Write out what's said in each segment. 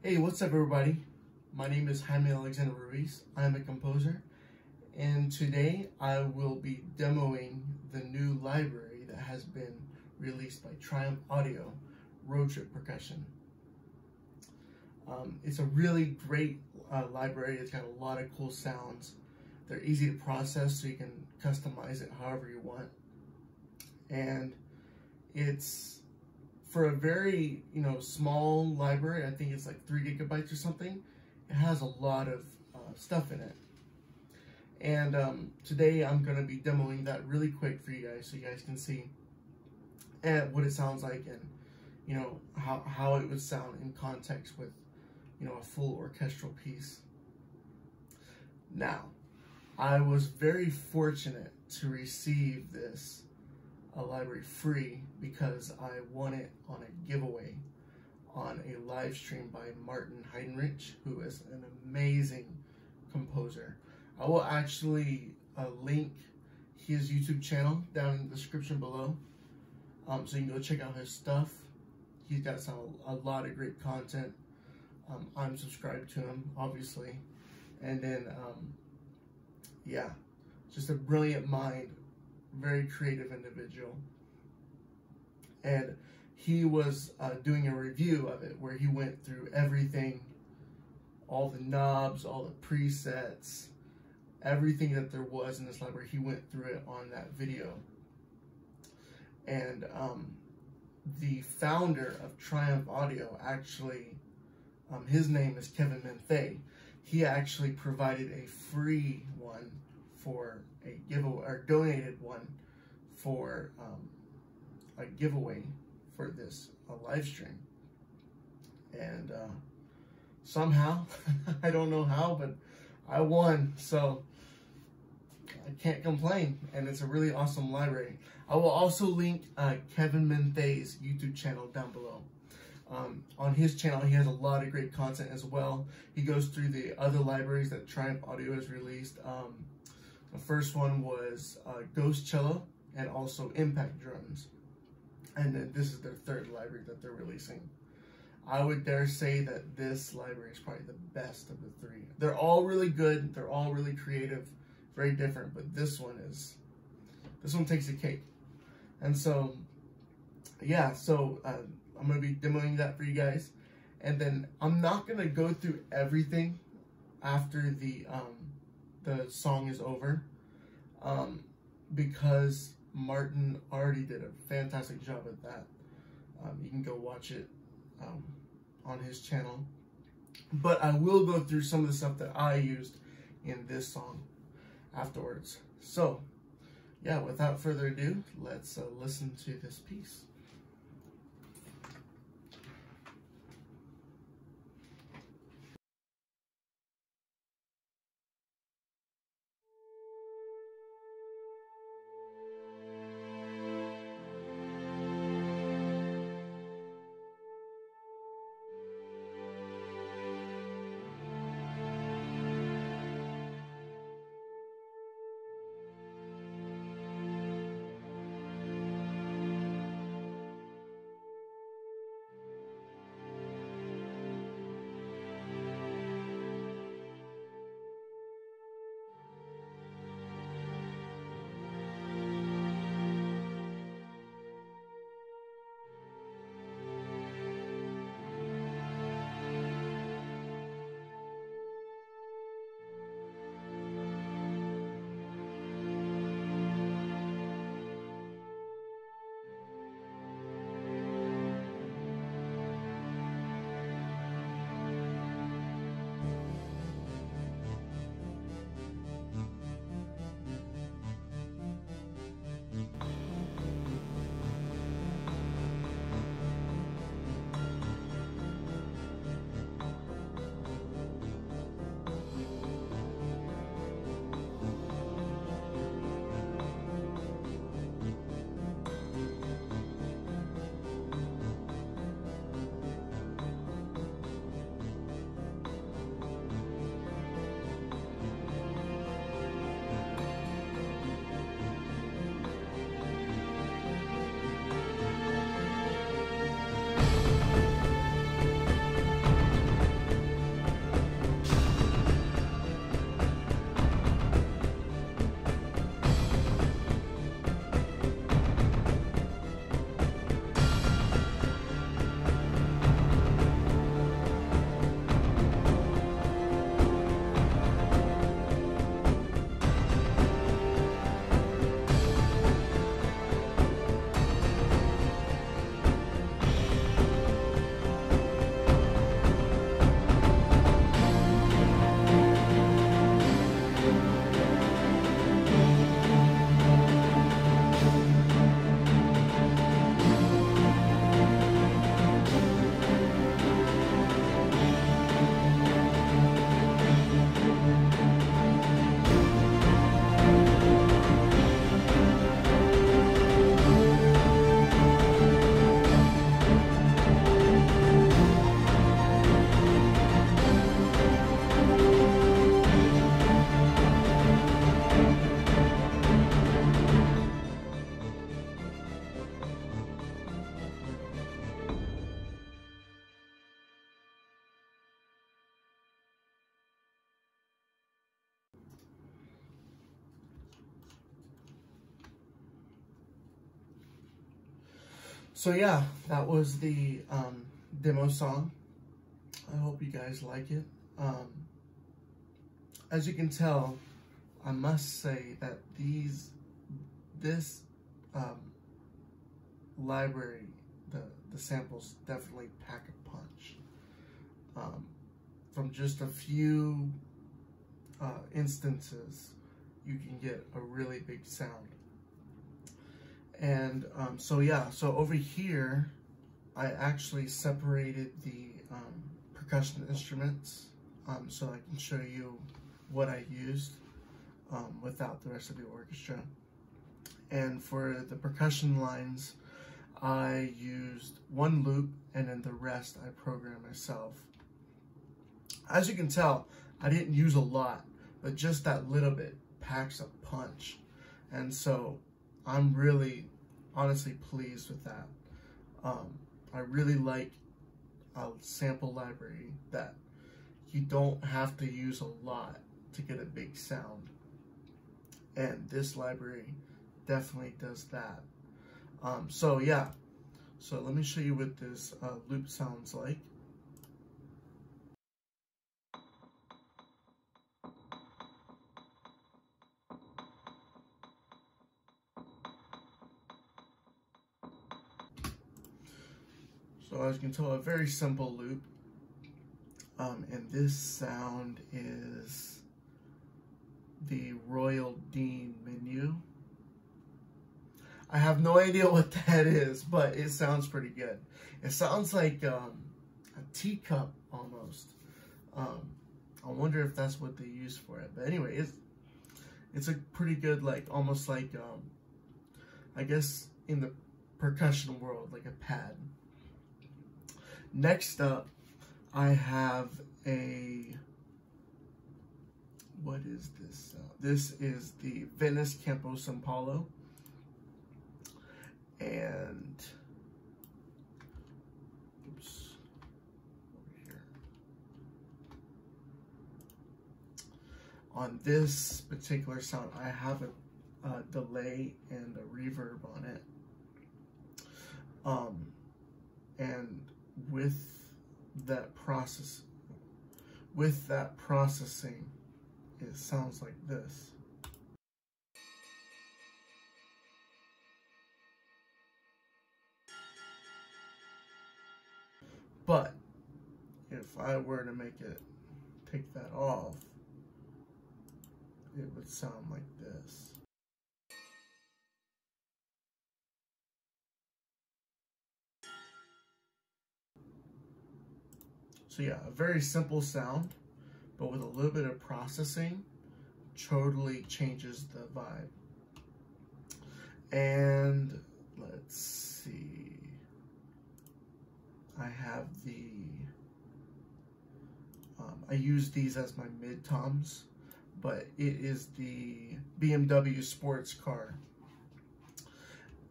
Hey, what's up everybody? My name is Jaime Alexander Ruiz. I am a composer, and today I will be demoing the new library that has been released by Triumph Audio, Roadtrip Percussion. It's a really great library. It's got a lot of cool sounds. They're easy to process, so you can customize it however you want. And it's for a very, small library. I think it's like 3 gigabytes or something. It has a lot of stuff in it. And today I'm going to be demoing that really quick for you guys, so you guys can see what it sounds like, and how it would sound in context with a full orchestral piece. Now, I was very fortunate to receive this library free because I won it on a giveaway on a live stream by Martin Heidenrich, who is an amazing composer. I will actually link his YouTube channel down in the description below, so you can go check out his stuff. He's got a lot of great content. I'm subscribed to him, obviously, and then yeah, just a brilliant mind, very creative individual. And he was doing a review of it where he went through everything, all the knobs, all the presets, everything that there was in this library. He went through it on that video. And the founder of Triumph Audio, actually, his name is Kevin Menthay. He actually provided a free one for a giveaway, or donated one for a giveaway for this live stream. And somehow, I don't know how, but I won, so I can't complain. And it's a really awesome library. I will also link Kevin Menthay's YouTube channel down below. On his channel, he has a lot of great content as well. He goes through the other libraries that Triumph Audio has released. The first one was Ghost Cello and also Impact Drums. And then this is their third library that they're releasing. I would dare say that this library is probably the best of the three. They're all really good. They're all really creative, very different. But this one takes the cake. And so, yeah, so I'm going to be demoing that for you guys. And then I'm not going to go through everything after the song is over, because Martin already did a fantastic job at that. You can go watch it on his channel. But I will go through some of the stuff that I used in this song afterwards. So, yeah, without further ado, let's listen to this piece. So yeah, that was the demo song. I hope you guys like it. As you can tell, I must say that this library, the samples definitely pack a punch. From just a few instances, you can get a really big sound. And so yeah, so over here, I actually separated the percussion instruments so I can show you what I used without the rest of the orchestra. And for the percussion lines, I used one loop, and then the rest I programmed myself. As you can tell, I didn't use a lot, but just that little bit packs a punch. And so I'm really, honestly pleased with that. I really like a sample library that you don't have to use a lot to get a big sound. And this library definitely does that. So yeah, so let me show you what this loop sounds like. So as you can tell, a very simple loop. And this sound is the Royal Dean menu. I have no idea what that is, but it sounds pretty good. It sounds like a teacup almost. I wonder if that's what they use for it. But anyway, it's a pretty good, like almost like I guess in the percussion world, like a pad. Next up, I have what is this? This is the Venice Campo San Paulo. And, oops, over here. On this particular sound, I have a delay and a reverb on it. And with that processing, it sounds like this. But if I were to make it take that off, it would sound like this. So yeah, a very simple sound, but with a little bit of processing, totally changes the vibe. And let's see, I have I use these as my mid-toms, but it is the BMW sports car.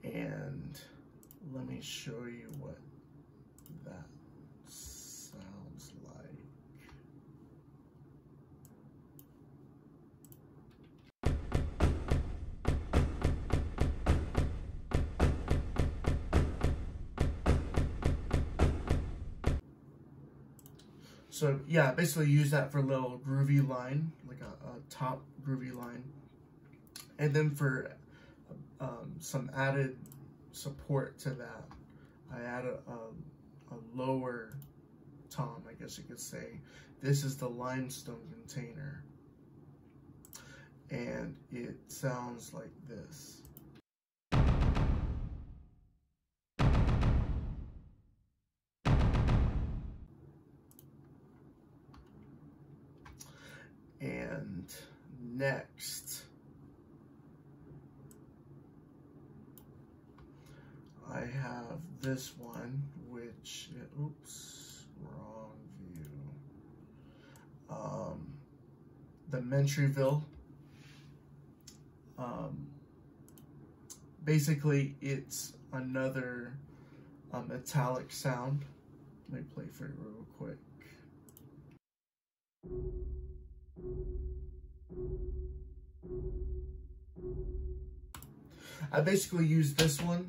And let me show you what that sounds like. So yeah, basically use that for a little groovy line, like a top groovy line. And then for some added support to that, I add a lower tom, I guess you could say. This is the limestone container. And it sounds like this. And next, I have this one, which, oops, wrong view. The Mentryville. Basically, it's another metallic sound. Let me play for you real quick. I basically use this one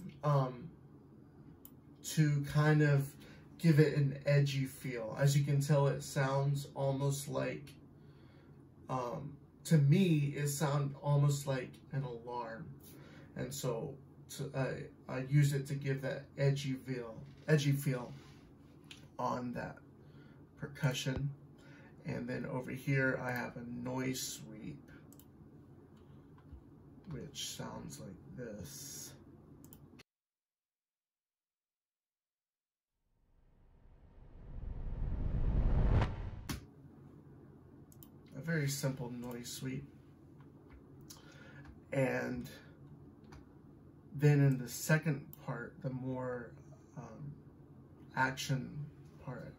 to kind of give it an edgy feel. As you can tell, it sounds almost like, to me, it sounds almost like an alarm. And so I use it to give that edgy feel on that percussion. And then over here, I have a noise sweep, which sounds like this. A very simple noise sweep. And then in the second part, the more action part,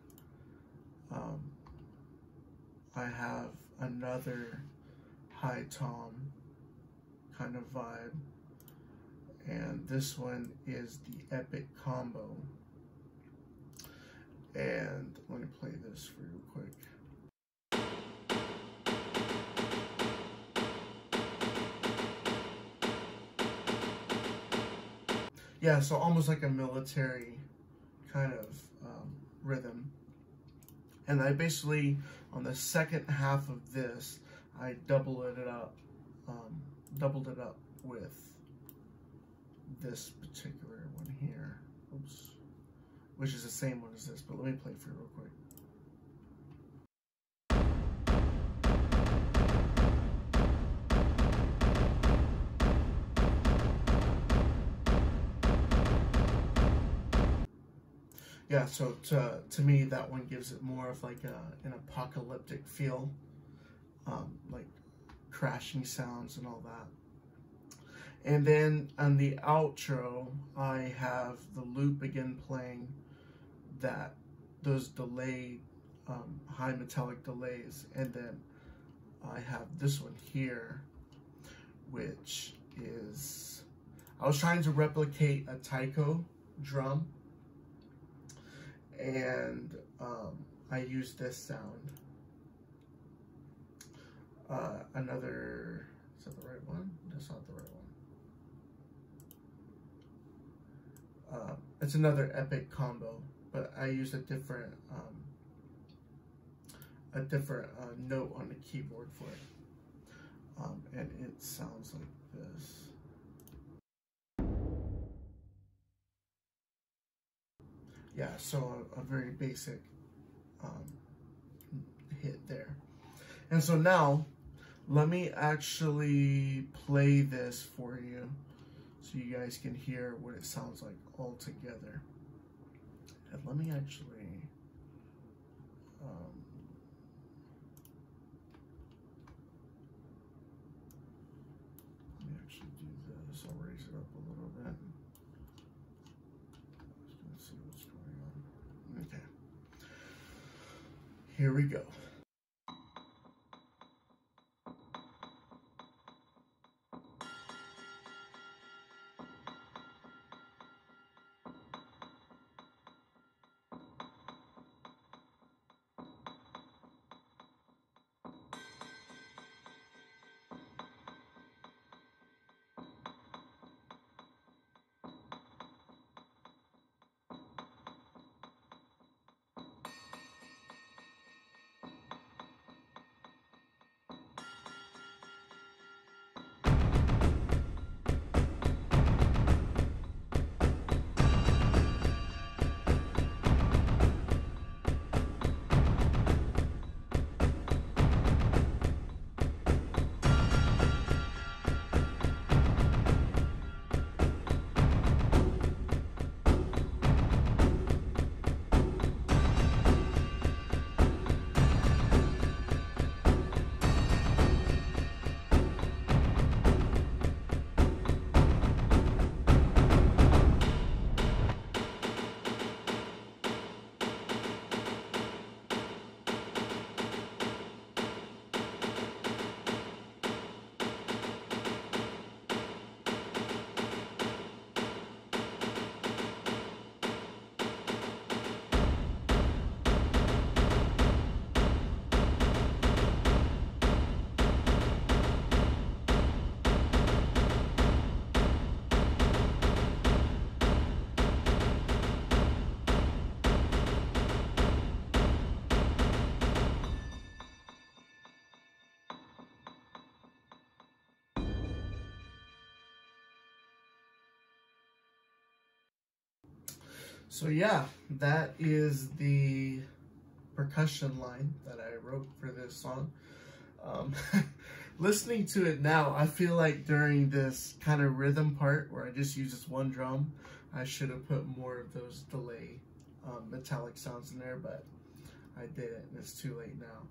I have another high tom kind of vibe, and this one is the epic combo. And let me play this for you real quick. Yeah, so almost like a military kind of rhythm. And I basically, on the second half of this, I doubled it up with this particular one here. Oops. Which is the same one as this, but let me play for you real quick. Yeah, so to me, that one gives it more of like an apocalyptic feel, like crashing sounds and all that. And then on the outro, I have the loop again playing those delayed, high metallic delays. And then I have this one here, which is, I was trying to replicate a taiko drum. And I use this sound. Another, is that the right one? That's not the right one. It's another epic combo, but I use a different note on the keyboard for it. And it sounds like this. Yeah, so a very basic hit there. And so now, let me actually play this for you so you guys can hear what it sounds like all together. And let me actually do this. I'll raise it up a little bit. Let's see what's going on. Okay. Here we go. So yeah, that is the percussion line that I wrote for this song. Listening to it now, I feel like during this kind of rhythm part where I just use this one drum, I should have put more of those delay metallic sounds in there, but I didn't, and it's too late now.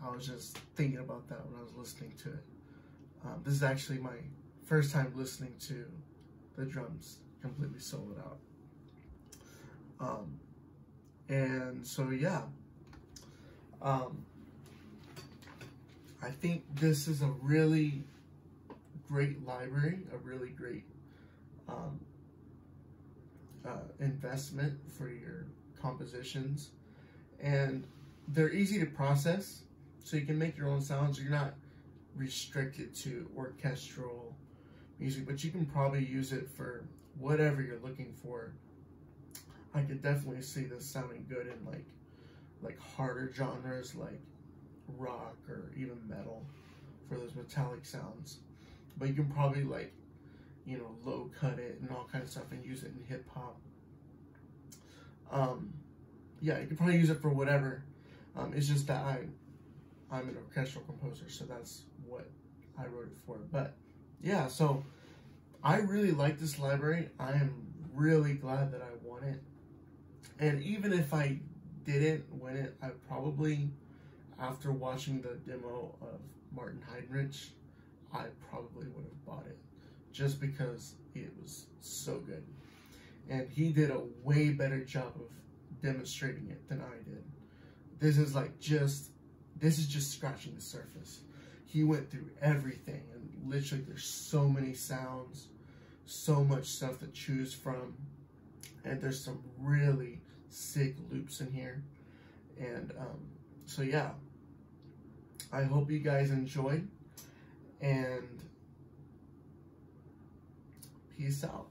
I was just thinking about that when I was listening to it. This is actually my first time listening to the drums completely soloed out. And so yeah, I think this is a really great library, a really great investment for your compositions, and they're easy to process, so you can make your own sounds. You're not restricted to orchestral music, but you can probably use it for whatever you're looking for. I could definitely see this sounding good in like harder genres like rock or even metal for those metallic sounds. But you can probably low cut it and all kinds of stuff and use it in hip hop. Yeah, you can probably use it for whatever. It's just that I'm an orchestral composer, so that's what I wrote it for. But yeah, so I really like this library. I am really glad that I won it. And even if I didn't win it, I probably, after watching the demo of Martin Heinrich, I probably would have bought it, just because it was so good. And he did a way better job of demonstrating it than I did. This is just scratching the surface. He went through everything, and literally there's so many sounds, so much stuff to choose from, and there's some really sick loops in here. And so yeah, I hope you guys enjoyed, and peace out.